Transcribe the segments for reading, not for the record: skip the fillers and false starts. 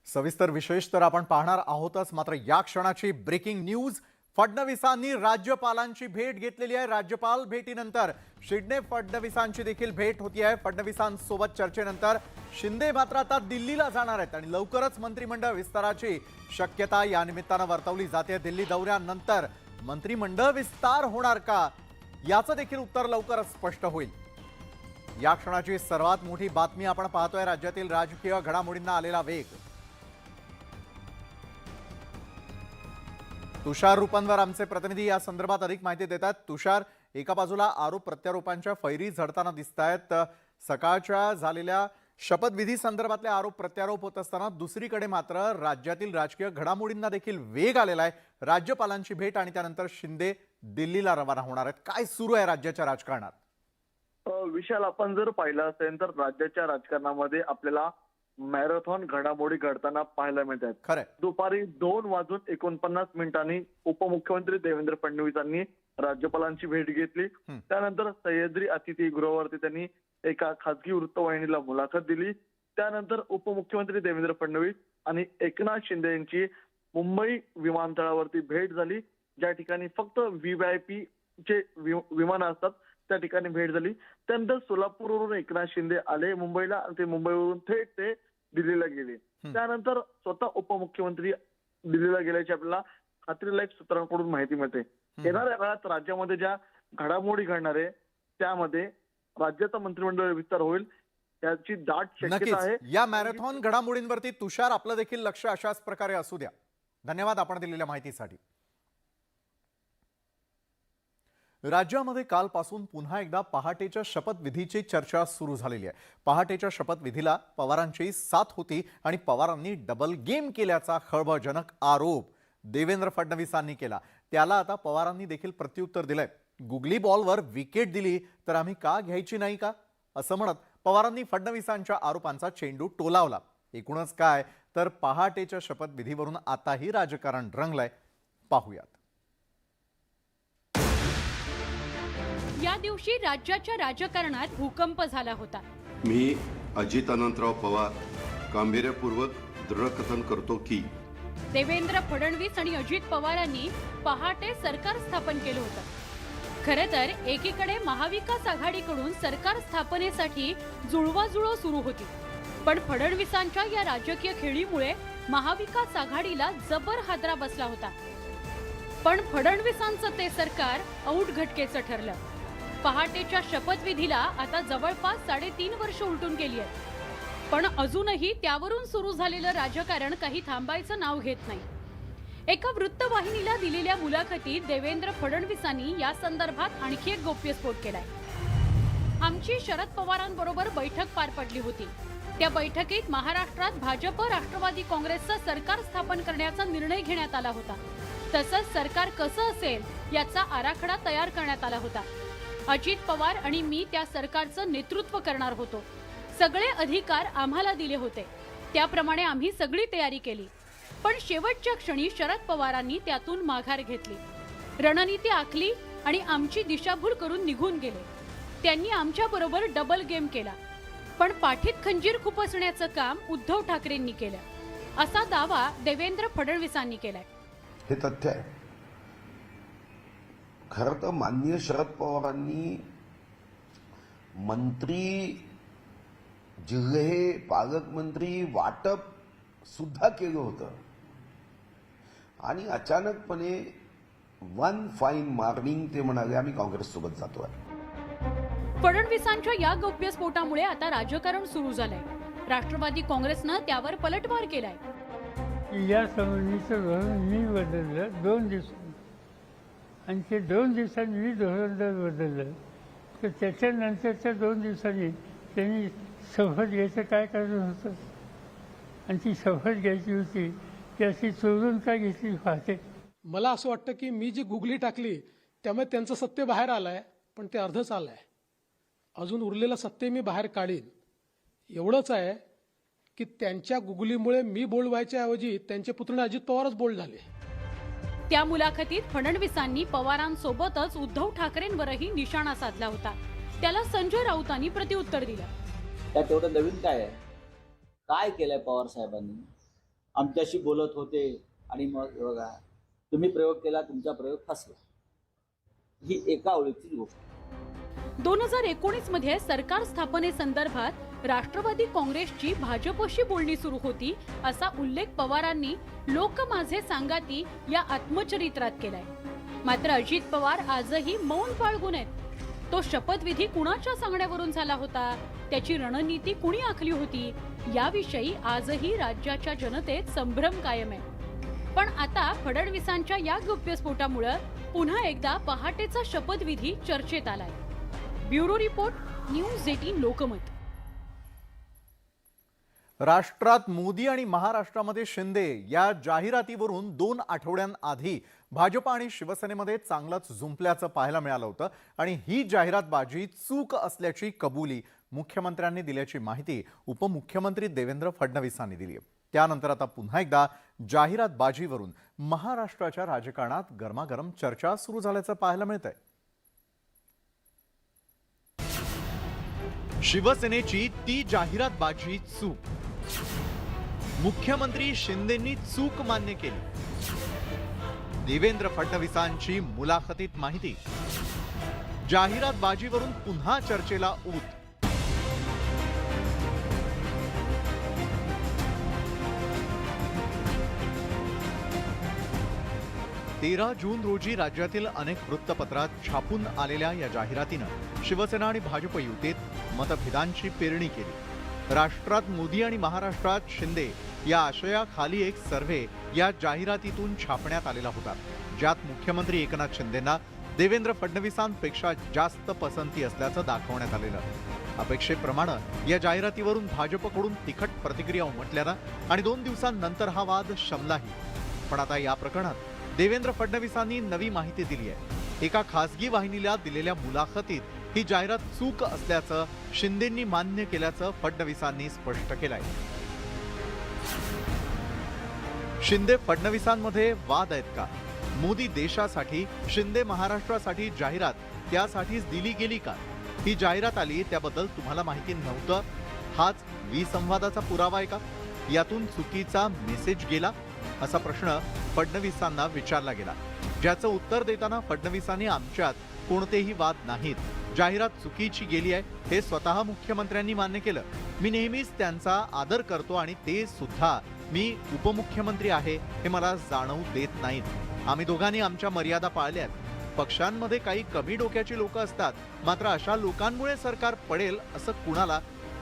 सविस्तर विशेष तर आपण पाहणार आहोतच, मात्र या क्षणाची ब्रेकिंग न्यूज। फडणवीसांनी राज्यपालांची भेट घेतलेली आहे। राज्यपाल भेटीनंतर शिंदे फडणवीसांची देखील भेट होती आहे। फडणवीसांसोबत चर्चेनंतर शिंदे मात्र आता दिल्लीला जाणार आहेत आणि लवकरच मंत्रिमंडळ विस्ताराची शक्यता या निमित्तानं वर्तवली जाते। दिल्ली दौऱ्यानंतर मंत्रिमंडळ विस्तार होणार का, याचं देखील उत्तर लवकरच स्पष्ट होईल। या क्षणाची सर्वात मोठी बातमी आपण पाहतोय, राज्यातील राजकीय घडामोडींना आलेला वेग। तुषार रूपनवर आमचे प्रतिनिधी या संदर्भात अधिक माहिती देतात। तुषार, एका बाजूला आरोप प्रत्यारोपांच्या फैरी झडताना दिसतायत, सकाळच्या झालेल्या शपथविधी संदर्भातले आरोप प्रत्यारोप होत असताना दुसरीकडे मात्र राज्यातील राजकीय घडामोडींना देखील वेग आलेला आहे। राज्यपालांची भेट आणि त्यानंतर शिंदे दिल्लीला रवाना होणार आहेत। काय सुरू आहे राज्याच्या राजकारणात? विशाल, आपण जर पाहिलं असेल तर राज्याच्या राजकारणामध्ये आपल्याला मॅरेथॉन घडामोडी घडताना पाहायला मिळतात। खरं, दुपारी 2:49 उपमुख्यमंत्री देवेंद्र फडणवीसांनी राज्यपालांची भेट घेतली। त्यानंतर सह्याद्री अतिथीगृहावरती त्यांनी एका खासगी वृत्तवाहिनीला मुलाखत दिली। त्यानंतर उपमुख्यमंत्री देवेंद्र फडणवीस आणि एकनाथ शिंदे यांची मुंबई विमानतळावरती भेट झाली, ज्या ठिकाणी फक्त व्हीव्हीआयपी चे विमान असतात त्या ठिकाणी भेट झाली। त्यानंतर सोलापूरवरून एकनाथ शिंदे आले मुंबईला आणि ते मुंबईवरून थेट ते दिल्लीला गेले। त्यानंतर स्वतः उपमुख्यमंत्री दिल्लीला गेल्याची आपल्याला खात्रीलायक सूत्रांकडून माहिती मिळते। येणाऱ्या काळात राज्यामध्ये ज्या घडामोडी घडणार आहे त्यामध्ये राज्याचा मंत्रिमंडळ विस्तार होईल याची दाट शक्यता आहे। या मॅरेथॉन घडामोडींवरती तुषार, आपलं देखील लक्ष अशाच प्रकारे असू द्या। धन्यवाद आपण दिलेल्या माहितीसाठी। राज्यामध्ये कालपासून पुन्हा एकदा पहाटेच्या शपथविधीची चर्चा सुरू झालेली आहे। पहाटेच्या शपथविधीला पवारांची साथ होती आणि पवारांनी डबल गेम केल्याचा खळबळजनक आरोप देवेंद्र फडणवीसांनी केला। त्याला आता पवारांनी देखील प्रत्युत्तर दिलंय। गुगली बॉलवर विकेट दिली तर आम्ही का घ्यायची नाही का, असं म्हणत पवारांनी फडणवीसांच्या आरोपांचा चेंडू टोलावला। एकूणच काय तर पहाटेच्या शपथविधीवरून आताही राजकारण रंगलंय, पाहूयात। या दिवशी राज्याच्या राजकारणात भूकंप झाला होता। मी अजित अनंतराव पवार गांभीर्यपूर्वक दृढकथन करतो की देवेंद्र फडणवीस आणि अजित पवारांनी पहाटे सरकार स्थापन केलं होतं। खरं तर एकीकडे महाविकास आघाडीकडून सरकार स्थापनेसाठी जुळवाजुळव सुरू होती, पण फडणवीसांच्या या राजकीय खेळीमुळे महाविकास आघाडीला जबर हादरा बसला होता। पण फडणवीसांचं ते सरकार औट घटकेचं ठरलं। पहाटेच्या शपथविधीला आता जवळपास 3.5 वर्ष उलटून गेली आहेत, पण अजूनही त्यावरून सुरू झालेलं राजकारण काही थांबायचं नाव घेत नाही। एका वृत्तवाहिनीला दिलेल्या मुलाखतीत देवेंद्र फडणवीसांनी या संदर्भात आणखी एक गौप्यस्फोट केलाय। आमची शरद पवारांबरोबर बैठक पार पडली होती। त्या बैठकीत महाराष्ट्रात भाजप राष्ट्रवादी काँग्रेसचं सरकार स्थापन करण्याचा निर्णय घेण्यात आला होता। तसंच सरकार कसं असेल याचा आराखडा तयार करण्यात आला होता। अजित पवार आणि मी त्या सरकारचं नेतृत्व करणार होतो। सगळे अधिकार आम्हाला दिले होते, त्याप्रमाणे आम्ही सगळी तयारी केली। पण शेवटच्या क्षणी शरद पवारांनी त्यातून माघार घेतली, रणनीती आखली आणि आमची दिशाभूल करून निघून गेले। त्यांनी आमच्याबरोबर डबल गेम केला, पण पाठीत खंजीर खुपसण्याचं काम उद्धव ठाकरेंनी केलं, असा दावा देवेंद्र फडणवीसांनी केलाय। हे तथ्य आहे। खरं तर माननीय शरद पवारांनी मंत्री, जिल्हे पालकमंत्री वाटप सुद्धा केलं होतं आणि अचानकपणे वन फाईन मॉर्निंग ते म्हणाले आम्ही काँग्रेस सोबत जातोय। फडणवीसांच्या या गौप्यस्फोटामुळे आता राजकारण सुरू झालंय। राष्ट्रवादी काँग्रेसनं त्यावर पलटवार केलाय। या संबंधीचं धोरण मी बदललं 2 दिवसांनी, आणि ते 2 दिवसांनी मी धोरण जर बदललं तर त्याच्यानंतरच्या 2 दिवसांनी त्यांनी शपथ घ्यायचं काय कारण होतं, आणि ती शपथ घ्यायची होती ती अशी चोरून काय घेतली पाहते। मला असं वाटतं की मी जी गुगली टाकली त्यामुळे त्यांचं सत्य बाहेर आलंय, पण ते अर्धच आलंय। अजून उरलेलं सत्य मी बाहेर काढीन। एवढंच आहे की त्यांच्या गुगलीमुळे मी बोल्ड व्हायच्या ऐवजी त्यांचे पुत्र अजित पवारच बोल्ड झाले। त्या मुलाखतीत फडणवीसांनी पवारांसोबतच उद्धव ठाकरेंवरही निशाणा साधला होता। त्याला संजय राऊतांनी प्रत्युत्तर दिलं। त्यात एवढं नवीन काय आहे? काय केलंय पवार साहेबांनी? आमच्याशी बोलत होते आणि मग बघा तुम्ही प्रयोग केला, तुमचा प्रयोग फसला. ही एका ओळीची गोष्ट. 2019 मध्ये सरकार स्थापनेसंदर्भात राष्ट्रवादी काँग्रेसची भाजपशी बोलणी सुरू होती असा उल्लेख पवारांनी लोक माझे सांगाती या आत्मचरित्रात केलाय. मात्र अजित पवार आजही मौन बाळगून आहेत. तो शपथविधी कुणाच्या सांगण्यावरून झाला होता, त्याची रणनीती कुणी आखली होती, याविषयी आजही राज्याच्या जनतेत संभ्रम कायम आहे. पण आता फडणवीसांच्या या गौप्यस्फोटामुळे पुन्हा एकदा पहाटेचा शपथविधी चर्चेत आलाय. Bureau report, news 18 Lokmat. राष्ट्रात मोदी आणि महाराष्ट्रामध्ये शिंदे या जाहिरातीवरून 2 आठवड्यांआधी भाजप आणि शिवसेनेमध्ये चांगलंच झुंपल्याचं पाहायला मिळालं होतं आणि ही जाहिरातबाजी चूक असल्याची कबुली मुख्यमंत्र्यांनी दिल्याची माहिती उपमुख्यमंत्री देवेंद्र फडणवीसांनी दिली आहे. त्यानंतर आता पुन्हा एकदा जाहिरातबाजीवरून महाराष्ट्राच्या राजकारणात गरमागरम चर्चा सुरू झाल्याचं पाहायला मिळतंय. शिवसेनेची ती जाहिरातबाजी चूक. मुख्यमंत्री शिंदेंनी चूक मान्य केली. देवेंद्र फडणवीसांची मुलाखतीत माहिती. जाहिरातबाजीवरून पुन्हा चर्चेला ऊत. तेरा जून रोजी राज्यातील अनेक वृत्तपत्रात छापून आलेल्या या जाहिरातीनं शिवसेना आणि भाजप युतीत मतभेदांची पेरणी केली. राष्ट्रात मोदी आणि महाराष्ट्रात शिंदे या आशयाखाली एक सर्व्हे या जाहिरातीतून छापण्यात आलेला होता, ज्यात मुख्यमंत्री एकनाथ शिंदेंना देवेंद्र फडणवीसांपेक्षा जास्त पसंती असल्याचं दाखवण्यात आलेलं. अपेक्षेप्रमाणे या जाहिरातीवरून भाजपकडून तिखट प्रतिक्रिया उमटल्यानं आणि 2 दिवसांनंतर हा वाद शमलाही. पण आता या प्रकरणात देवेंद्र फडणवीसांनी नवी माहिती दिली आहे. एका खासगी वाहिनीला दिलेल्या मुलाखतीत ही जाहिरात चूक असल्याचं शिंदेंनी मान्य केल्याचं फडणवीसांनी स्पष्ट केलंय. शिंदे फडणवीसांमध्ये वाद आहेत का? मोदी देशासाठी, शिंदे महाराष्ट्रासाठी जाहिरात त्यासाठीच दिली गेली का? ही जाहिरात आली त्याबद्दल तुम्हाला माहिती नव्हतं, हाच विसंवादाचा पुरावा आहे का? यातून चुकीचा मेसेज गेला असा प्रश्न फडणवीसांना विचारला गेला, ज्याचं उत्तर देताना फडणवीसांनी आमच्यात कोणतेही वाद नाहीत, जाहिरात चुकीची गेली आहे हे स्वतः मुख्यमंत्र्यांनी मान्य केलं. मी नेहमीच त्यांचा आदर करतो आणि ते सुद्धा मी उपमुख्यमंत्री आहे हे मला जाणवू देत नाहीत. आम्ही दोघांनी आमच्या मर्यादा पाळल्यात. पक्षांमध्ये काही कमी डोक्याची लोक असतात, मात्र अशा लोकांमुळे सरकार पडेल असं कुणाला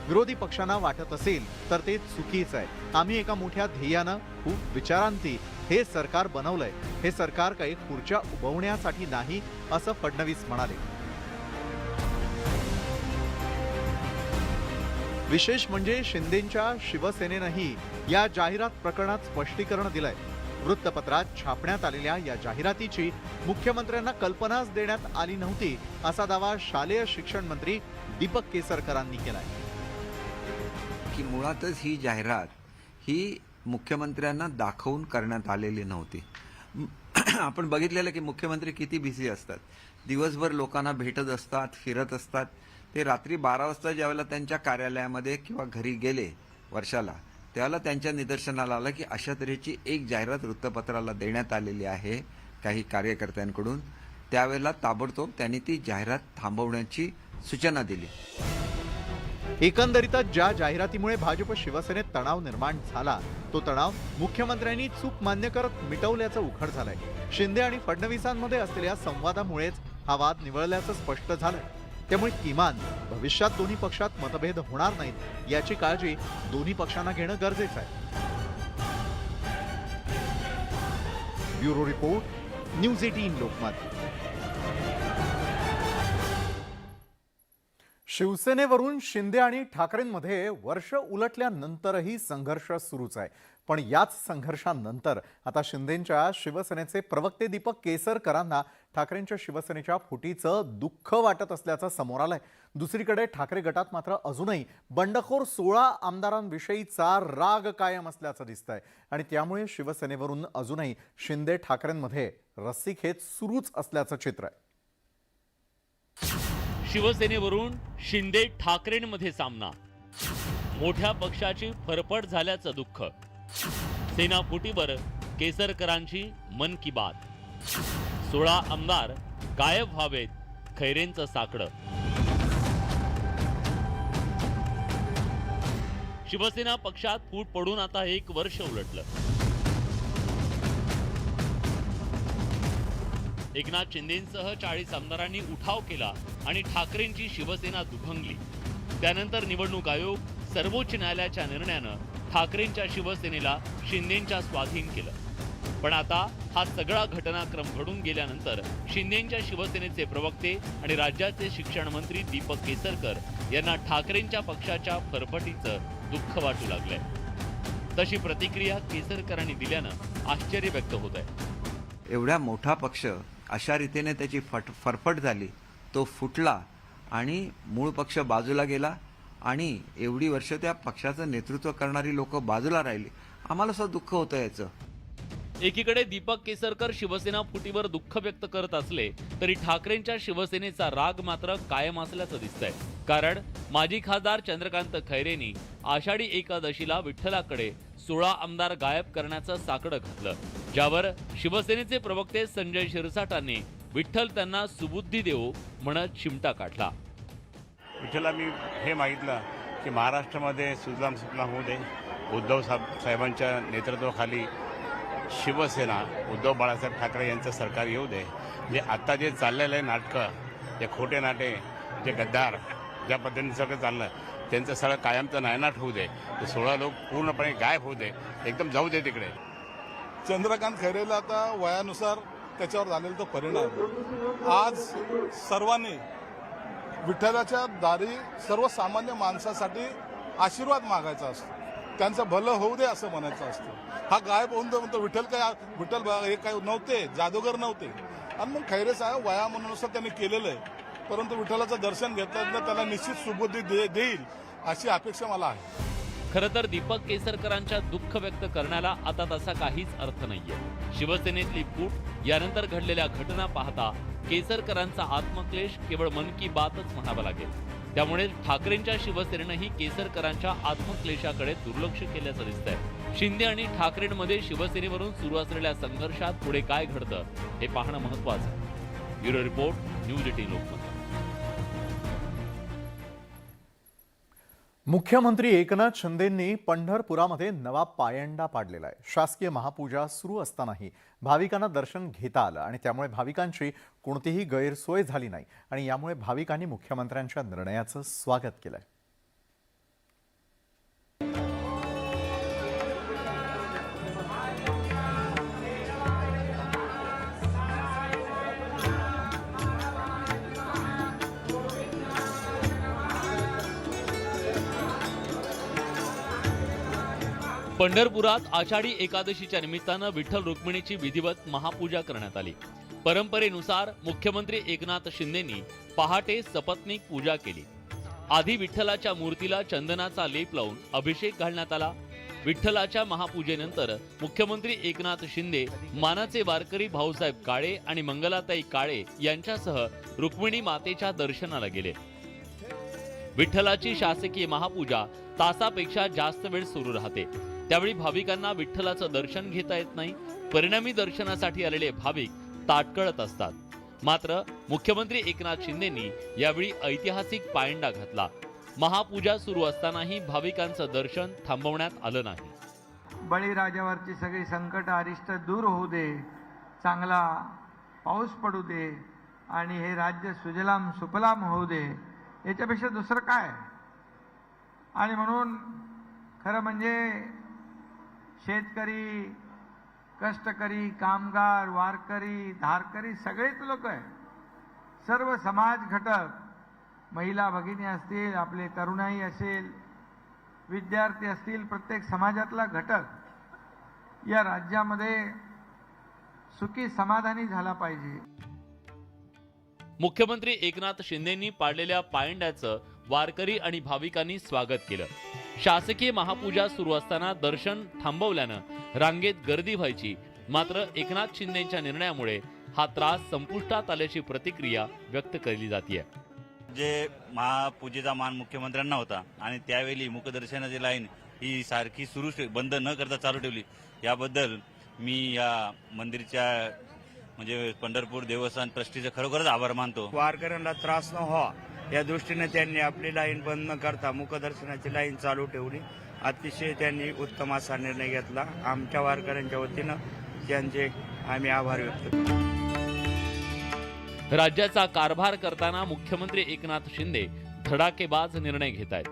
विरोधी पक्षांना वाटत असेल तर ते चुकीचं आहे. आम्ही एका मोठ्या ध्येयानं, खूप विचारांती हे सरकार बनवलंय. हे सरकार काही खुर्च्या उभवण्यासाठी नाही असं फडणवीस म्हणाले. विशेष म्हणजे शिंदेंच्या शिवसेनेनंही या जाहिरात प्रकरणात स्पष्टीकरण दिलंय. वृत्तपत्रात छापण्यात आलेल्या या जाहिरातीची मुख्यमंत्र्यांना कल्पनाच देण्यात आली नव्हती असा दावा शालेय शिक्षण मंत्री दीपक केसरकरांनी केलाय. की मुळातच ही जाहिरात ही मुख्यमंत्र्यांना दाखवून करण्यात आलेली नव्हती. आपण बघितलेलं की मुख्यमंत्री किती बिझी असतात, दिवसभर लोकांना भेटत असतात, फिरत असतात. ते रात्री 12 वाजता ज्यावेळेला त्यांच्या कार्यालयामध्ये किंवा घरी गेले वर्षाला, त्यावेळेला त्यांच्या निदर्शनाला आलं की अशा तऱ्हेची एक जाहिरात वृत्तपत्राला देण्यात आलेली आहे काही कार्यकर्त्यांकडून. त्यावेळेला ताबडतोब त्यांनी ती जाहिरात थांबवण्याची सूचना दिली. एकंदरीतच ज्या जाहिरातीमुळे भाजप शिवसेनेत तणाव निर्माण झाला, तो तणाव मुख्यमंत्र्यांनी चूक मान्य करत मिटवल्याचं उघड झालंय. शिंदे आणि फडणवीसांमध्ये असलेल्या संवादामुळेच हा वाद निवळल्याचं स्पष्ट झालंय. त्यामुळे किमान भविष्यात दोन्ही पक्षात मतभेद होणार नाहीत याची काळजी दोन्ही पक्षांना घेणं गरजेचं आहे. Bureau report, news 18 Lokmat. शिवसेनेवरून शिंदे आणि ठाकरेंमध्ये वर्ष उलटल्यानंतरही संघर्ष सुरूच आहे. पण याच संघर्षानंतर आता शिंदेंच्या शिवसेनेचे प्रवक्ते दीपक केसरकरांना ठाकरेंच्या शिवसेनेच्या फुटीचं दुःख वाटत असल्याचं समोर आलंय. दुसरीकडे ठाकरे गटात मात्र अजूनही बंडखोर 16 आमदारांविषयीचा राग कायम असल्याचं दिसतंय आणि त्यामुळे शिवसेनेवरून अजूनही शिंदे ठाकरेंमध्ये रस्सीखेच सुरूच असल्याचं चित्र आहे. शिवसेनेवरून शिंदे ठाकरेंमध्ये सामना. मोठ्या पक्षाची फरफट झाल्याचं दुःख. शिवसेना फुटीवर केसरकरांची मन की बात. 16 आमदार गायब व्हावेत, खैरेंचं साकडं. शिवसेना पक्षात फूट पडून आता 1 वर्ष उलटलं. एकनाथ शिंदेंसह 40 आमदारांनी उठाव केला आणि ठाकरेंची शिवसेना दुभंगली. त्यानंतर निवडणूक आयोग सर्वोच्च न्यायालयाच्या निर्णयानं ठाकरेंच्या शिवसेनेला शिंदेंच्या स्वाधीन केलं. पण आता हा सगळा घटनाक्रम घडून गेल्यानंतर शिंदेंच्या शिवसेनेचे प्रवक्ते आणि राज्याचे शिक्षण मंत्री दीपक केसरकर यांना ठाकरेंच्या पक्षाच्या फरफटीचं दुःख वाटू लागलंय. तशी प्रतिक्रिया केसरकरांनी दिल्यानं आश्चर्य व्यक्त होत आहे. एवढा मोठा पक्ष अशा रीतीने त्याची फरफट झाली, तो फुटला आणि मूळ पक्ष बाजूला गेला आणि एवढी वर्ष त्या पक्षाचं नेतृत्व करणारी लोक बाजूला राहिली. आम्हाला सुद्धा दुःख होतं याचं. एकीकडे दीपक केसरकर शिवसेना फुटीवर दुःख व्यक्त करत असले तरी ठाकरेंच्या शिवसेनेचा राग मात्र कायम असल्याचं दिसतंय. कारण माजी खासदार चंद्रकांत खैरेंनी आषाढी एकादशीला विठ्ठलाकडे 16 आमदार गायब करण्याचं साकडं घातलं, ज्यावर शिवसेनेचे प्रवक्ते संजय शिरसाटांनी विठ्ठल त्यांना सुबुद्धी देवो म्हणत चिमटा काढला. विठ्ठला मी हे मागितलं की महाराष्ट्रामध्ये सुजलाम सुफलाम होऊ दे, उद्धव साहेबांच्या नेतृत्वाखाली शिवसेना उद्धव बाळासाहेब ठाकरे यांचं सरकार येऊ दे. जे आत्ता जे चाललेलं आहे नाटकं, जे खोटे नाटे, जे गद्दार ज्या पद्धतीने सगळं चाललं त्यांचं सगळं कायमचं नायनाट होऊ दे. ते 16 लोक पूर्णपणे गायब होऊ दे, एकदम जाऊ दे तिकडे. चंद्रकांत खैरेला आता वयानुसार त्याच्यावर झालेला तो परिणाम. आज सर्वांनी विठ्ठलाच्या दारी सर्वसामान्य माणसासाठी आशीर्वाद मागायचा असतो, त्यांचं भलं होऊ दे असं म्हणायचं असतं. हा गायब होऊन दे म्हणतो. विठ्ठल हे काही नव्हते, जादूगर नव्हते. आणि मग खैरे साहेब वयामानानुसार त्यांनी केलेलं आहे, परंतु विठ्ठलाचं दर्शन घेतल्यानंतर त्याला निश्चित सुबुद्धी देईल अशी अपेक्षा मला आहे. खरं तर दीपक केसरकरांच्या दुःख व्यक्त करण्याला आता तसा काहीच अर्थ नाहीये. शिवसेनेतली फूट, यानंतर घडलेल्या घटना पाहता केसरकरांचा आत्मक्लेश केवळ मन की बातच म्हणावा लागेल. त्यामुळे ठाकरेंच्या शिवसेनेनंही केसरकरांच्या आत्मक्लेशाकडे दुर्लक्ष केल्याचं दिसतंय. शिंदे आणि ठाकरेंमध्ये शिवसेनेवरून सुरू असलेल्या संघर्षात पुढे काय घडतं हे पाहणं महत्त्वाचं आहे. Bureau report, news 18 Lokmat. मुख्यमंत्री एकनाथ शिंदेंनी पंढरपुरामध्ये नवा पायंडा पाडलेला आहे. शासकीय महापूजा सुरू असतानाही भाविकांना दर्शन घेता आलं आणि त्यामुळे भाविकांची कोणतीही गैरसोय झाली नाही आणि यामुळे भाविकांनी मुख्यमंत्र्यांच्या निर्णयाचं स्वागत केलंय. पंढरपुरात आषाढी एकादशीच्या निमित्तानं विठ्ठल रुक्मिणीची विधिवत महापूजा करण्यात आली. परंपरेनुसार मुख्यमंत्री एकनाथ शिंदेंनी पहाटे सपत्नीक पूजा केली. आधी विठ्ठलाच्या मूर्तीला चंदनाचा लेप लावून अभिषेक घालण्यात आला. विठ्ठलाच्या महापूजेनंतर मुख्यमंत्री एकनाथ शिंदे, मानाचे वारकरी भाऊसाहेब काळे आणि मंगलाताई काळे यांच्यासह रुक्मिणी मातेच्या दर्शनाला गेले. विठ्ठलाची शासकीय महापूजा तासापेक्षा जास्त वेळ सुरू राहते. त्यावेळी भाविकांना विठ्ठलाचं दर्शन घेता येत नाही. परिणामी दर्शनासाठी आलेले भाविक ताटकळत असतात. मात्र मुख्यमंत्री एकनाथ शिंदेंनी यावेळी ऐतिहासिक पायंडा घातला. महापूजा सुरू असतानाही भाविकांचं दर्शन थांबवण्यात आलं नाही. बळीराजावरची सगळी संकट अरिष्ट दूर होऊ दे, चांगला पाऊस पडू दे आणि हे राज्य सुजलाम सुफलाम होऊ दे, याच्यापेक्षा दुसरं काय. आणि म्हणून खरं म्हणजे शेतकरी, कष्टकरी, कामगार, वारकरी, धारकरी सगळेच लोक आहे. सर्व समाज घटक, महिला भगिनी असतील, आपले तरुणाई असेल, विद्यार्थी असतील, प्रत्येक समाजातला घटक या राज्यामध्ये सुखी समाधानी झाला पाहिजे. मुख्यमंत्री एकनाथ शिंदेंनी पाडलेल्या पायंड्याचं वारकरी आणि भाविकांनी स्वागत केलं. शासकीय महापूजा सुरू असताना दर्शन थांबवल्यानं रांगेत गर्दी व्हायची. मात्र एकनाथ शिंदेंच्या निर्णयामुळे हा त्रास संपुष्टात आल्याची प्रतिक्रिया व्यक्त केली जाते. जे महापूजेचा मान मुख्यमंत्र्यांना होता आणि त्यावेळी मुखदर्शनाची लाईन ही सारखी बंद न करता चालू ठेवली, याबद्दल मी या मंदिरच्या म्हणजे पंढरपूर देवस्थान ट्रस्टीचे खरोखरच आभार मानतो. वारकऱ्यांना त्रास न व्हावा या दृष्टीने त्यांनी आपली लाईन बंद न करता मुखदर्शनाची लाईन चालू ठेवली. अतिशय त्यांनी उत्तम असा निर्णय घेतला. आमच्या वारकऱ्यांच्या वतीनं त्यांचे आम्ही आभार व्यक्त करतो. राज्याचा कारभार करताना मुख्यमंत्री एकनाथ शिंदे धडाकेबाज निर्णय घेत आहेत.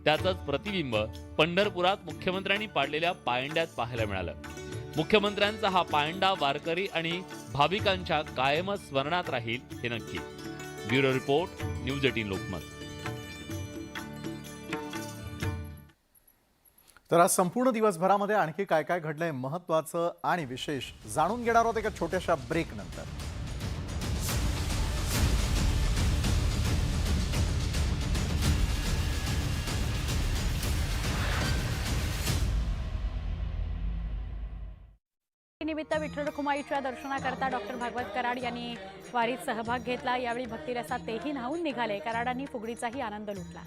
त्याचंच प्रतिबिंब पंढरपुरात मुख्यमंत्र्यांनी पाडलेल्या पायंड्यात पाहायला मिळालं. मुख्यमंत्र्यांचा हा पायंडा वारकरी आणि भाविकांच्या कायमच स्मरणात राहील हे नक्की. Bureau report, news 18 Lokmat. तर आज संपूर्ण दिवसभरामध्ये आणखी काय काय घडलंय महत्त्वाचं आणि विशेष जाणून घेणार आहोत एका छोट्याशा ब्रेक नंतर. निमित्त विठ्ठल रखुमाईच्या दर्शनाकरता डॉक्टर भागवत कराड यांनी वारीत सहभाग घेतला. यावेळी भक्तिरसात तेही न्हावून निघाले. कराडांनी फुगडीचाही आनंद लुटला.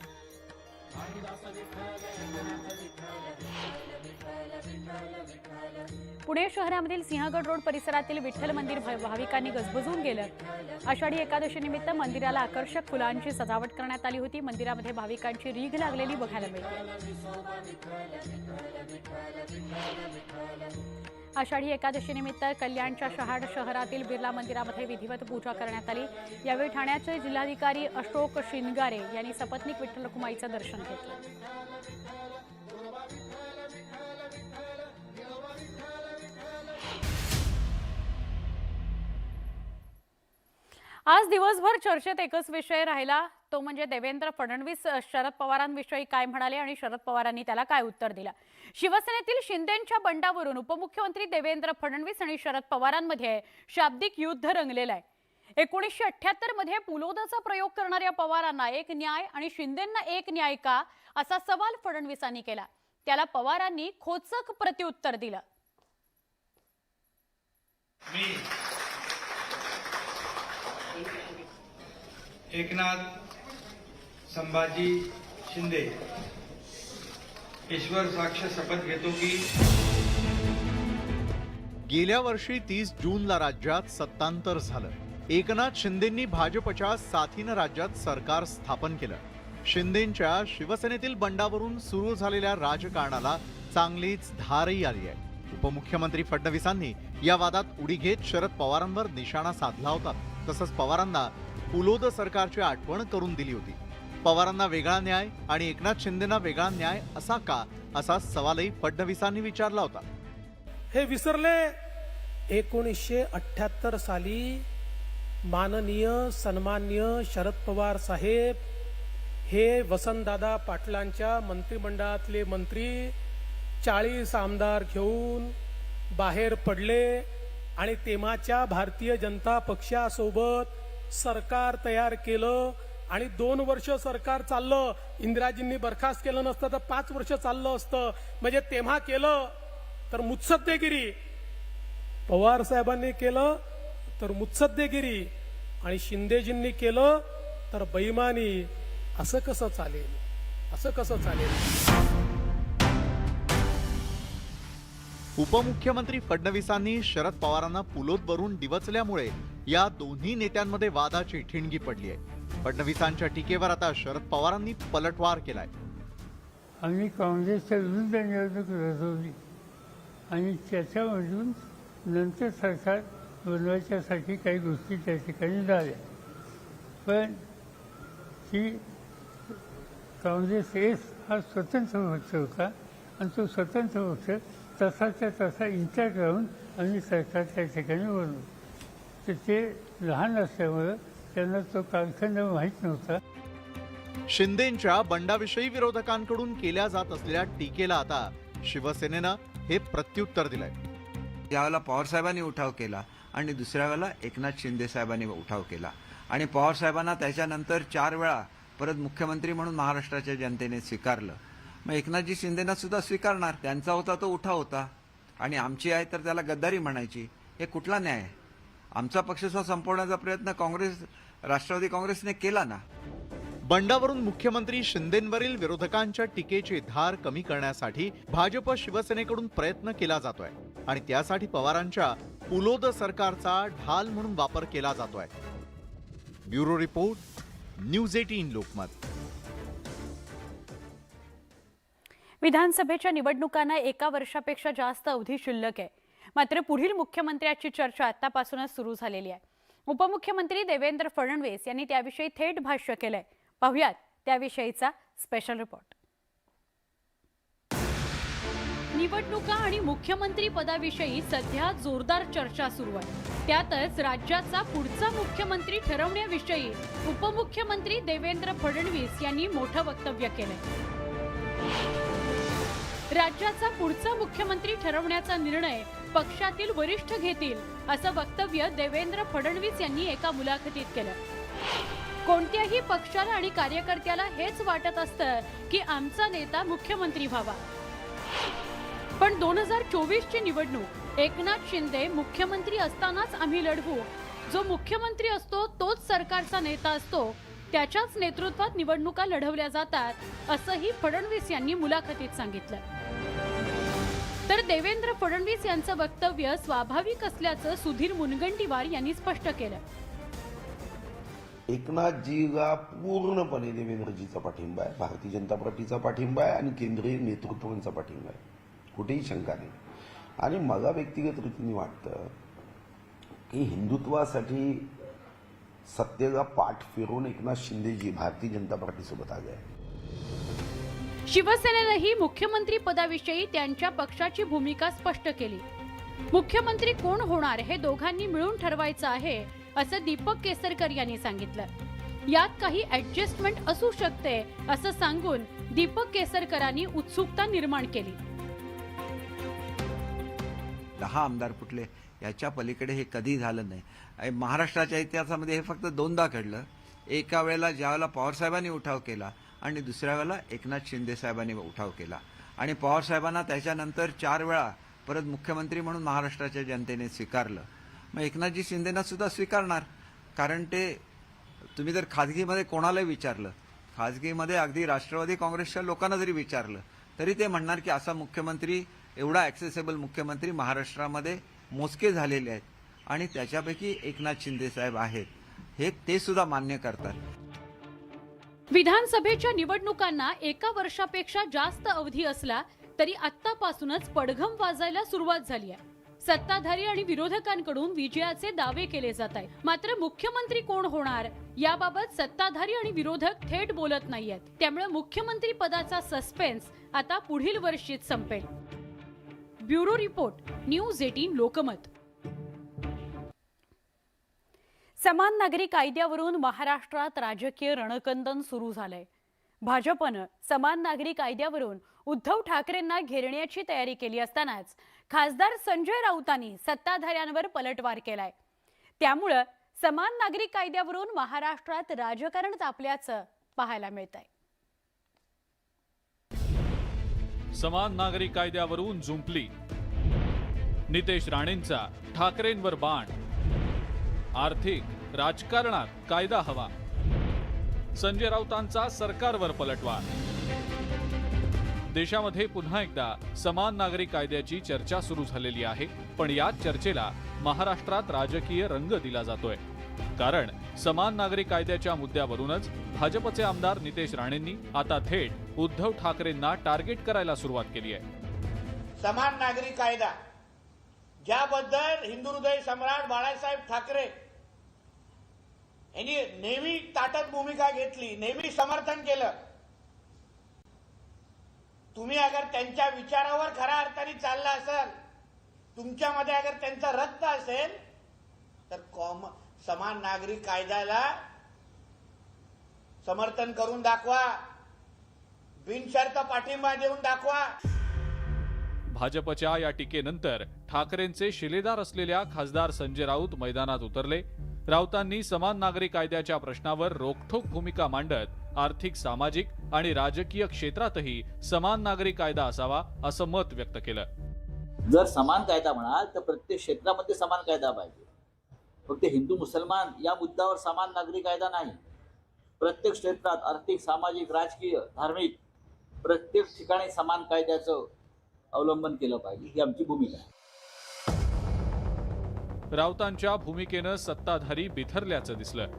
पुणे शहरामधील सिंहगड रोड परिसरातील विठ्ठल मंदिर भाविकांनी गजबजून गेलं. आषाढी एकादशी निमित्त मंदिराला आकर्षक फुलांची सजावट करण्यात आली होती. मंदिरामध्ये भाविकांची रीघ लागलेली बघायला मिळते. आषाढी एकादशी निमित्त कल्याणच्या शहाड शहरातील बिर्ला मंदिरामध्ये विधिवत पूजा करण्यात आली. यावेळी ठाण्याचे जिल्हाधिकारी अशोक शिनगारे यांनी सपत्नीक विठ्ठल रखुमाईचं दर्शन घेतलं. आज दिवसभर चर्चेत एकच विषय राहिला, तो म्हणजे देवेंद्र फडणवीस शरद पवारांविषयी काय म्हणाले आणि शरद पवारांनी त्याला काय उत्तर दिलं. शिवसेनेतील शिंदेंच्या बंडावरून उपमुख्यमंत्री देवेंद्र फडणवीस आणि शरद पवारांमध्ये शाब्दिक युद्ध रंगलेलं आहे. 1978 मध्ये पुलोदाचा प्रयोग करणाऱ्या पवारांना एक न्याय आणि शिंदेंना एक न्याय का, असा सवाल फडणवीसांनी केला. त्याला पवारांनी खोचक प्रत्युत्तर दिलं. एकनाथ संभाजी शिंदे ईश्वर साक्ष शपथ घेतो की गेल्या वर्षी 30 जूनला राज्यात सत्तांतर झालं. एकनाथ शिंदेंनी भाजपच्या साथीनं राज्यात सरकार स्थापन केलं. शिंदेंच्या शिवसेनेतील बंडावरून सुरू झालेल्या राजकारणाला चांगलीच धारही आली आहे. उपमुख्यमंत्री फडणवीसांनी या वादात उडी घेत शरद पवारांवर निशाणा साधला होता. तसंच पवारांना पुलोद सरकारची आठवण करून दिली होती. पवारांना वेगळा न्याय आणि एकनाथ शिंदेंना वेगळा न्याय असा का, असा सवालही फडणवीसांनी विचारला होता. हे विसरले 1978 साली माननीय सन्माननीय शरद पवार साहेब हे वसंतदादा पाटलांच्या मंत्रिमंडळातले मंत्री 40 आमदार घेऊन बाहेर पडले आणि तेव्हाच्या भारतीय जनता पक्षासोबत सरकार तयार केलं आणि 2 वर्ष सरकार चाललं. इंदिराजींनी बरखास्त केलं नसतं तर 5 वर्ष चाललं असतं. म्हणजे तेव्हा केलं तर मुत्सद्देगिरी, पवार साहेबांनी केलं तर मुत्सद्देगिरी आणि शिंदेजींनी केलं तर बेईमानी. असं कसं चालेल? असं कसं चालेल? उपमुख्यमंत्री फडणवीसांनी शरद पवारांना पुलोदवरून डिवचल्यामुळे या दोन्ही नेत्यांमध्ये वादाची ठिणगी पडली आहे. फडणवीसांच्या टीकेवर आता शरद पवारांनी पलटवार केलाय. आम्ही काँग्रेसच्या विरुद्ध निवडणूक लढवली आणि त्याच्यामधून नंतर सरकार बनवायच्यासाठी काही गोष्टी त्या ठिकाणी झाल्या. पण ही काँग्रेस एस हा स्वतंत्र पक्ष होता आणि तो स्वतंत्र पक्ष तसाच्या तसा इंटॅक्ट राहून आम्ही सरकार त्या ठिकाणी बनवलं. तर ते लहान असल्यामुळं त्यांना तो कालखंड माहीत नव्हता. शिंदेंच्या बंडाविषयी विरोधकांकडून केल्या जात असलेल्या टीकेला आता शिवसेनेनं हे प्रत्युत्तर दिलंय. यावेळेला पवार साहेबांनी उठाव केला आणि दुसऱ्या वेळेला एकनाथ शिंदे साहेबांनी उठाव केला आणि पवार साहेबांना त्याच्यानंतर 4 वेळा परत मुख्यमंत्री म्हणून महाराष्ट्राच्या जनतेने स्वीकारलं. मग एकनाथजी शिंदेना सुद्धा स्वीकारणार. त्यांचा होता तो उठाव होता आणि आमची आहे तर त्याला गद्दारी म्हणायची. हे कुठला न्याय आहे? आमचा पक्ष संपवण्याचा प्रयत्न राष्ट्रवादी काँग्रेसने केला ना. बंडावरून मुख्यमंत्री शिंदेंवरील विरोधकांच्या टीकेची धार कमी करण्यासाठी भाजप शिवसेनेकडून प्रयत्न केला जातोय आणि त्यासाठी पवारांच्या पुलोद सरकारचा ढाल म्हणून वापर केला जातोय. Bureau report, news 18 Lokmat. विधानसभेच्या निवडणुकांना 1 वर्षापेक्षा जास्त अवधी शिल्लक आहे. मात्र पुढील मुख्यमंत्र्याची चर्चा आतापासूनच सुरू झालेली आहे. उपमुख्यमंत्री देवेंद्र फडणवीस यांनी त्याविषयी थेट भाष्य केलंय. पाहुयात त्याविषयीचा स्पेशल रिपोर्ट. निवडणुका आणि मुख्यमंत्री पदाविषयी सध्या जोरदार चर्चा सुरू आहे. त्यातच राज्याचा पुढचा मुख्यमंत्री ठरवण्याविषयी उपमुख्यमंत्री देवेंद्र फडणवीस यांनी मोठं वक्तव्य केलंय. राज्याचा पुढचा मुख्यमंत्री ठरवण्याचा निर्णय पक्षातील वरिष्ठ घेतील असं वक्तव्य देवेंद्र फडणवीस यांनी एका मुलाखतीत केलं. कोणत्याही पक्षाला आणि कार्यकर्त्याला हेच वाटत असतं की आमचा नेता मुख्यमंत्री व्हावा. पण 2024 ची निवडणूक एकनाथ शिंदे मुख्यमंत्री असतानाच आम्ही लढवू. जो मुख्यमंत्री असतो तोच सरकारचा नेता असतो. त्याच्याच नेतृत्वात निवडणुका लढवल्या जातात असंही फडणवीस यांनी मुलाखतीत सांगितलं. तर देवेंद्र फडणवीस यांचं वक्तव्य स्वाभाविक असल्याचं सुधीर मुनगंटीवार यांनी स्पष्ट केलं. एकनाथजीला पूर्णपणे देवेंद्रजीचा पाठिंबा आहे, भारतीय जनता पार्टीचा पाठिंबा आहे आणि केंद्रीय नेतृत्वाचा पाठिंबा आहे, कुठेही शंका नाही. आणि मला व्यक्तिगत रीतीने वाटतं की हिंदुत्वासाठी सत्तेला पाठ फिरवून एकनाथ शिंदेजी भारतीय जनता पार्टीसोबत आले आहे. शिवसेनेनंही मुख्यमंत्री पदाविषयी त्यांच्या पक्षाची भूमिका स्पष्ट केली. मुख्यमंत्री कोण होणार हे दोघांनी मिळून ठरवायचं आहे असं दीपक केसरकर यांनी सांगितलं. यात काही ऍडजस्टमेंट असू शकते असं सांगून दीपक केसरकरांनी उत्सुकता निर्माण केली. 10 आमदार फुटले, याच्या पलीकडे हे कधी झालं नाही. महाराष्ट्राच्या इतिहासामध्ये हे फक्त 2दा घडलं. एका वेळेला ज्यावेळेला पवारसाहेबांनी उठाव केला आणि दुसऱ्या वेळेला एकनाथ शिंदे साहेबांनी उठाव केला आणि पवारसाहेबांना त्याच्यानंतर 4 वेळा परत मुख्यमंत्री म्हणून महाराष्ट्राच्या जनतेने स्वीकारलं. मग एकनाथजी शिंदेना सुद्धा स्वीकारणार, कारण ते तुम्ही जर खाजगीमध्ये कोणालाही विचारलं, खाजगीमध्ये अगदी राष्ट्रवादी काँग्रेसच्या लोकांना जरी विचारलं तरी ते म्हणणार की असा मुख्यमंत्री, एवढा ॲक्सेसेबल मुख्यमंत्री महाराष्ट्रामध्ये मोजके झालेले आहेत आणि त्याच्यापैकी एकनाथ शिंदे साहेब आहेत, हे ते सुद्धा मान्य करतात. विधानसभेच्या निवडणुकांना 1 वर्षापेक्षा जास्त अवधी असला तरी आत्तापासूनच पडघम वाजायला सुरुवात झाली आहे. सत्ताधारी आणि विरोधकांकडून विजयाचे दावे केले जात आहेत. मात्र मुख्यमंत्री कोण होणार याबाबत सत्ताधारी आणि विरोधक थेट बोलत नाहीयेत. त्यामुळे मुख्यमंत्री पदाचा सस्पेन्स आता पुढील वर्षीच संपेल. Bureau report, news 18 Lokmat. समान नागरी कायद्यावरून महाराष्ट्रात राजकीय रणकंदन सुरू झालंय. भाजपनं समान नागरी कायद्यावरून उद्धव ठाकरेंना घेरण्याची तयारी केली असतानाच खासदार संजय राऊतांनी सत्ताधाऱ्यांवर पलटवार केलाय. त्यामुळे समान नागरी कायद्यावरून महाराष्ट्रात राजकारण तापल्याचं पाहायला मिळतंय. समान नागरी कायद्यावरून जुंपली, नितेश राणेंचा ठाकरेंवर बाण. आर्थिक राजकारणात कायदा हवा, संजय राऊतांचा सरकारवर पलटवार. देशामध्ये पुन्हा एकदा समान नागरी कायद्याची चर्चा सुरू झालेली आहे. पण याच चर्चेला महाराष्ट्रात राजकीय रंग दिला जातोय. कारण समान नागरी कायद्याच्या मुद्द्यावरूनच भाजपचे आमदार नितेश राणेंनी आता थेट उद्धव ठाकरेंना टार्गेट करायला सुरुवात केली आहे. समान नागरी कायदा ज्याबद्दल हिंदू हृदय सम्राट बाळासाहेब ठाकरे यांनी नेहमी ताठर भूमिका घेतली, नेहमी समर्थन केलं. तुम्ही अगर त्यांच्या विचारावर खऱ्या अर्थाने चालला असाल, तुमच्यामध्ये अगर त्यांचं रक्त असेल तर समान नागरी कायद्याला समर्थन करून दाखवा, बिनशर्त पाठिंबा देऊन दाखवा. भाजपच्या या टीकेनंतर ठाकरेंचे शिलेदार असलेल्या खासदार संजय राऊत मैदानात उतरले. राऊतांनी समान नागरी कायद्याच्या प्रश्नावर रोखठोक भूमिका मांडत आर्थिक, सामाजिक आणि राजकीय क्षेत्रातही समान नागरी कायदा असावा असं मत व्यक्त केलं. जर समान कायदा म्हणाल तर प्रत्येक क्षेत्रामध्ये समान कायदा पाहिजे. फक्त हिंदू मुसलमान या मुद्द्यावर समान नागरी कायदा नाही. प्रत्येक क्षेत्रात आर्थिक, सामाजिक, राजकीय, धार्मिक प्रत्येक ठिकाणी समान कायद्याचं अवलंबन केलं पाहिजे, ही आमची भूमिका आहे. राऊतांच्या भूमिकेनं सत्ताधारी बिथरल्याचं दिसलं.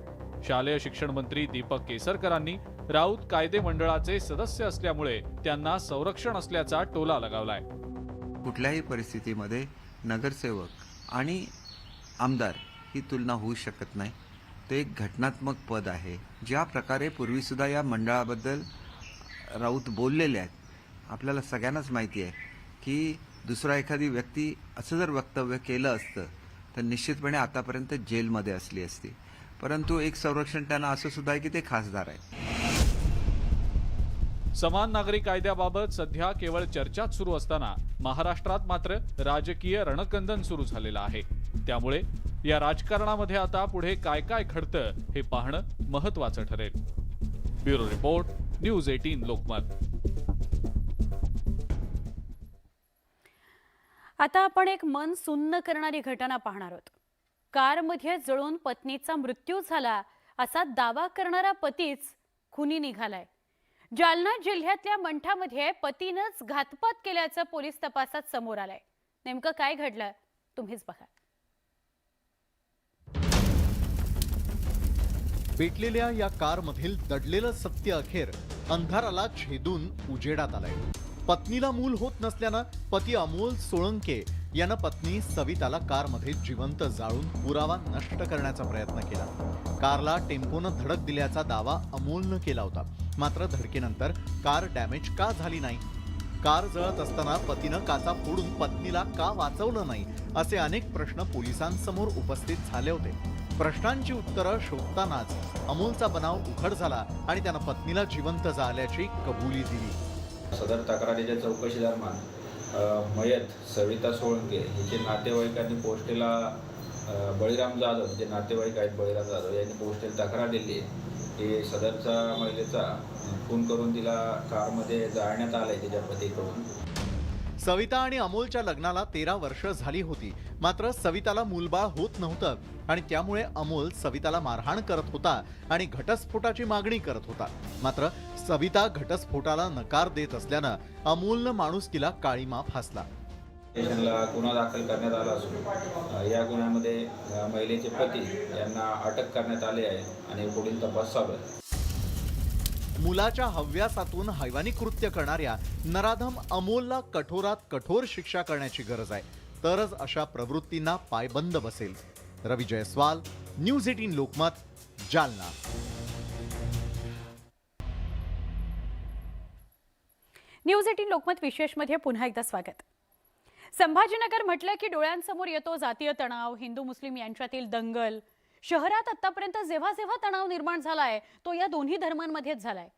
शालेय शिक्षण मंत्री दीपक केसरकरांनी राऊत कायदे मंडळाचे सदस्य असल्यामुळे त्यांना संरक्षण असल्याचा टोला लगावलाय. कुठल्याही परिस्थितीमध्ये नगरसेवक आणि आमदार ही तुलना होऊ शकत नाही. ते एक घटनात्मक पद आहे. ज्या प्रकारे पूर्वीसुद्धा या मंडळाबद्दल राऊत बोललेले आहेत, आपल्याला सगळ्यांनाच माहिती आहे की दुसरा एखादी व्यक्ती असं जर वक्तव्य केलं असतं तर निश्चितपणे आतापर्यंत जेलमध्ये असली असती. परंतु एक संरक्षण त्यांना असं सुद्धा आहे की ते खासदार आहेत. समान नागरी कायद्याबाबत सध्या केवळ चर्चाच सुरू असताना महाराष्ट्रात मात्र राजकीय रणकंदन सुरू झालेलं आहे. त्यामुळे या राजकारणामध्ये आता पुढे काय काय घडतं हे पाहणं महत्त्वाचं ठरेल. Bureau report, news 18 Lokmat. आता आपण एक मन सुन्न करणारी घटना पाहणार आहोत. कारमध्ये जळून पत्नीचा मृत्यू झाला असा दावा करणारा पतीच खुनी निघालाय. जालना जिल्ह्यातल्या मंठामध्ये पतीनंच घातपात केल्याचं पोलीस तपासात समोर आलंय. नेमकं काय घडलं तुम्हीच बघा. पेटलेल्या या कारमधील दडलेलं सत्य अखेर अंधाराला छेदून उजेडात आलंय. पत्नीला मूल होत नसल्यानं पती अमोल सोळंके यानं पत्नी सविताला कारमध्ये जिवंत जाळून पुरावा नष्ट करण्याचा प्रयत्न केला. कारला टेम्पोनं धडक दिल्याचा दावा अमोलनं केला होता. मात्र धडकेनंतर कार डॅमेज का झाली नाही, कार जळत असताना पतीनं काचा फोडून पत्नीला का वाचवलं नाही, असे अनेक प्रश्न पोलिसांसमोर उपस्थित झाले होते. प्रश्नांची उत्तरं शोधतानाच अमोलचा बनाव उघड झाला आणि त्यानं पत्नीला जिवंत जाळल्याची कबुली दिली. सदर तक्रारीच्या चौकशी दरम्यान मयत सविता सोळंके हिचे नातेवाईकांनी पोस्टेला बळीराम जाधव, जे नातेवाईक आहेत बळीराम जाधव यांनी पोस्टेल तक्रार दिली की सदरच्या महिलेचा खून करून तिला कारमध्ये जाळण्यात आलंय तिच्या पतीकडून. सविता आणि अमोलच्या लग्नाला 13 वर्ष झाली होती. मात्र सविताला मूलबाळ होत नव्हतं आणि त्यामुळे अमोल सविताला मारहाण करत होता आणि घटस्फोटाची मागणी करत होता. मात्र सविता घटस्फोटाला नकार देत असल्यानं अमोलनं माणुसकीला काळीमा फासला. स्टेशनला गुन्हा दाखल करण्यात आला असून या गुन्ह्यामध्ये महिलेचे पती यांना अटक करण्यात आली आहे आणि पुढील तपास चालू आहे. मुलाच्या हव्यासातून हैवानी कृत्य करणाऱ्या नराधम अमोलला कठोरात कठोर शिक्षा करण्याची गरज आहे. तरच अशा प्रवृत्तींना पायबंद बसेल. रवी जयस्वाल, न्यूज 18 लोकमत, जालना. न्यूज 18 लोकमत विशेषमध्ये पुन्हा एकदा स्वागत. संभाजीनगर म्हटलं की डोळ्यांसमोर येतो जातीय तणाव, हिंदू मुस्लिम यांच्यातील दंगल. शहरात आतापर्यंत जेव्हा जेव्हा तणाव निर्माण झालाय तो या दोन्ही धर्मांमध्येच झालाय.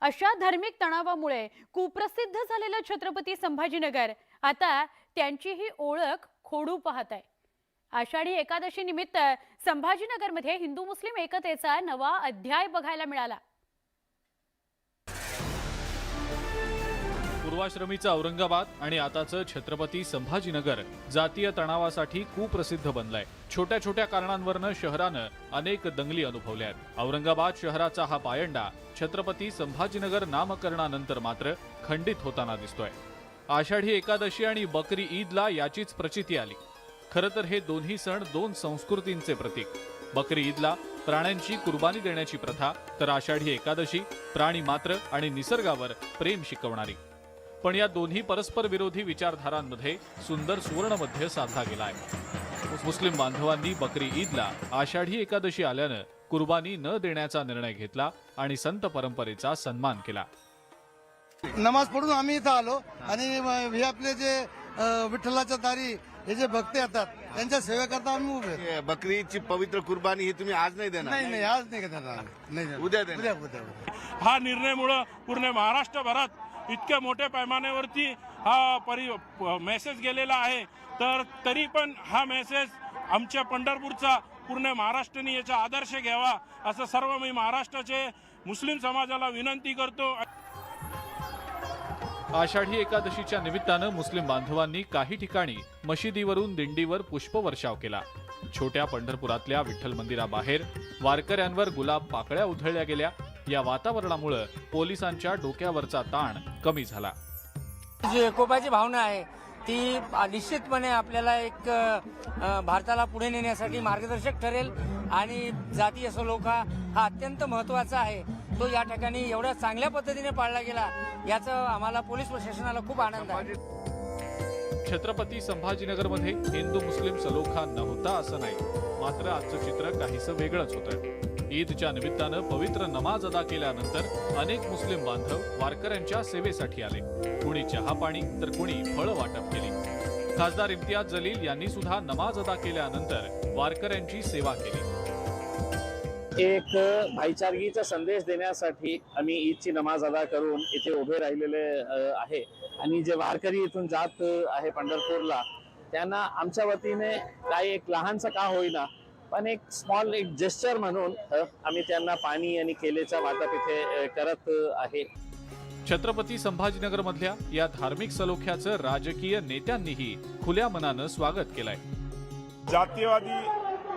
अशा धार्मिक तणावामुळे कुप्रसिद्ध झालेलं छत्रपती संभाजीनगर आता त्यांची ही ओळख खोडू पाहत आहे. आषाढी एकादशी निमित्त संभाजीनगरमध्ये हिंदू मुस्लिम एकतेचा नवा अध्याय बघायला मिळाला. पूर्वाश्रमीचं औरंगाबाद आणि आताचं छत्रपती संभाजीनगर जातीय तणावासाठी कुप्रसिद्ध बनलंय. छोट्या छोट्या कारणांवरनं शहरानं अनेक दंगली अनुभवल्या आहेत. औरंगाबाद शहराचा हा पायंडा छत्रपती संभाजीनगर नामकरणानंतर मात्र खंडित होताना दिसतोय. आषाढी एकादशी आणि बकरी ईदला याचीच प्रचिती आली. खरं तर हे दोन्ही सण दोन संस्कृतींचे प्रतीक. बकरी ईदला प्राण्यांची कुर्बानी देण्याची प्रथा, तर आषाढी एकादशी प्राणी मात्र आणि निसर्गावर प्रेम शिकवणारी. पण या दोन्ही परस्पर विरोधी विचारधारांमध्ये सुंदर सुवर्णमध्य साधला गेला आहे. मुस्लिम बांधवांनी बकरी ईदला आषाढी एकादशी आल्यानं कुर्बानी न देण्याचा निर्णय घेतला आणि संत परंपरेचा सन्मान केला. नमाज पढून आम्ही इथं आलो आणि हे आपले जे विठ्ठलाच्या दारी हे जे भक्त येतात त्यांच्या सेवेकरता आम्ही उभे. बकरीची पवित्र कुर्बानी ही तुम्ही आज नाही देणार? नाही, आज नाही देणार, नाही, उद्या देणार. उद्या. हा निर्णयमुळे पूर्ण महाराष्ट्रभरात इतक्या मोठ्या पैमान्यावरती हा मेसेज गेलेला आहे. तर तरी पण हा मेसेज आमच्या पंढरपूरचा पूर्ण महाराष्ट्राने याचा आदर्श घ्यावा असं सर्व मी महाराष्ट्राचे मुस्लिम समाजाला विनंती करतो. आषाढी एकादशीच्या निमित्तानं मुस्लिम बांधवांनी काही ठिकाणी मशिदीवरून दिंडीवर पुष्पवर्षाव केला. छोट्या पंढरपुरातल्या विठ्ठल मंदिराबाहेर वारकऱ्यांवर गुलाब पाकळ्या उधळल्या गेल्या. या वातावरणामुळे पोलिसांच्या डोक्यावरचा ताण कमी झाला. जी एकोपाची भावना आहे ती निश्चितपणे आपल्याला एक भारताला पुढे नेण्यासाठी मार्गदर्शक ठरेल आणि जाती सलोखा हा अत्यंत महत्त्वाचा आहे. तो या ठिकाणी एवढ्या चांगल्या पद्धतीने पाळला गेला याचा आम्हाला पोलीस प्रशासनाला खूप आनंद आहे. छत्रपती संभाजीनगरमध्ये हिंदू मुस्लिम सलोखा नव्हता असं नाही, मात्र आजचं चित्र काहीसं वेगळंच होतं. ईदच्या निमित्तानं पवित्र नमाज अदा केल्यानंतर अनेक मुस्लिम बांधव वारकऱ्यांच्या सेवेसाठी आले. कुणी चहा पाणी तर कुणी फळं वाटप केली. खासदार इम्तियाज जलील यांनी सुद्धा नमाज अदा केल्यानंतर वारकऱ्यांची सेवा केली. एक भाईचारगीचा संदेश देण्यासाठी आम्ही ईदची नमाज अदा करून इथे उभे राहिलेले आहे आणि जे वारकरी इथून जात आहे पंढरपूरला त्यांना आमच्या वतीने काही एक लहानसा का होईना पण एक स्मॉल एक जेस्चर म्हणून आम्ही त्यांना पाणी आणि केलेचा वाटप इथे करत आहे. छत्रपती संभाजीनगर मधल्या या धार्मिक सलोख्याचं राजकीय नेत्यांनीही खुल्या मनानं स्वागत केलंय. जातीयवादी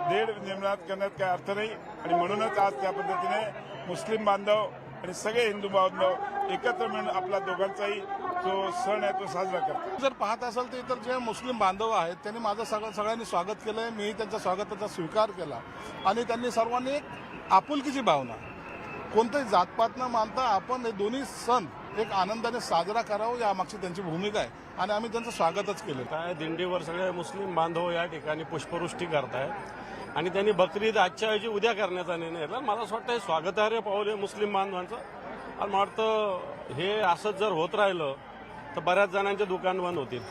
देड नेमण्यात करण्यात काही अर्थ नाही आणि म्हणूनच आज त्या पद्धतीने मुस्लिम बांधव आणि सगळे हिंदू बांधव एकत्र मिळून आपला दोघांचाही जो सण आहे तो साजरा करतात. जर पाहत असाल तर इतर जे मुस्लिम बांधव आहेत त्यांनी माझं सगळ्यांनी स्वागत केलंय. मी त्यांच्या स्वागताचा स्वीकार केला आणि त्यांनी सर्वांनी एक आपुलकीची भावना कोणतेही जातपात न मानता आपण हे दोन्ही सण एक आनंदाने साजरा करावं यामागची त्यांची भूमिका आहे आणि आम्ही त्यांचं स्वागतच केलं. काय दिंडीवर सगळे मुस्लिम बांधव या ठिकाणी पुष्पवृष्टी करतायत आणि त्यांनी बकरी ईद आजच्या ऐवजी उद्या करण्याचा निर्णय घेतला. मला असं वाटतं स्वागतार्ह पाऊल आहे मुस्लिम बांधवांचं आणि मला वाटतं हे असंच जर होत राहिलं तर बऱ्याच जणांचे दुकान बंद होतील.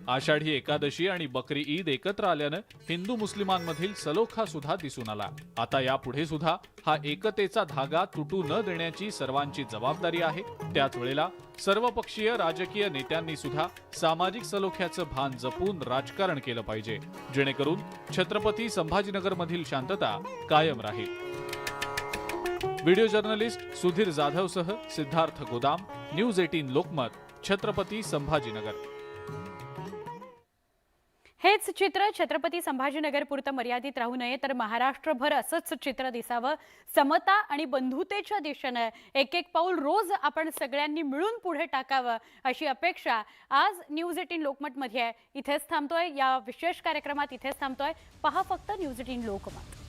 आषाढी एकादशी आणि बकरी ईद एकत्र आल्यानं हिंदू मुस्लिमांमधील सलोखा सुद्धा दिसून आला. आता यापुढे सुद्धा हा एकतेचा धागा तुटू न देण्याची सर्वांची जबाबदारी आहे. त्याच वेळेला सर्वपक्षीय राजकीय नेत्यांनी सुद्धा सामाजिक सलोख्याचं भान जपून राजकारण केलं पाहिजे, जेणेकरून छत्रपती संभाजीनगरमधील शांतता कायम राहील. व्हिडिओ जर्नलिस्ट सुधीर जाधवसह सिद्धार्थ गोदाम, न्यूज 18 लोकमत, छत्रपती संभाजीनगर. हेच चित्र छत्रपती संभाजीनगर पुरतं मर्यादित राहू नये तर महाराष्ट्रभर असंच चित्र दिसावं. समता आणि बंधुतेच्या दिशेने एक एक पाऊल रोज आपण सगळ्यांनी मिळून पुढे टाकावं अशी अपेक्षा आज न्यूज 18 लोकमतमध्ये आहे. इथेच थांबतोय, या विशेष कार्यक्रमात इथेच थांबतोय. पहा फक्त न्यूज 18 लोकमत.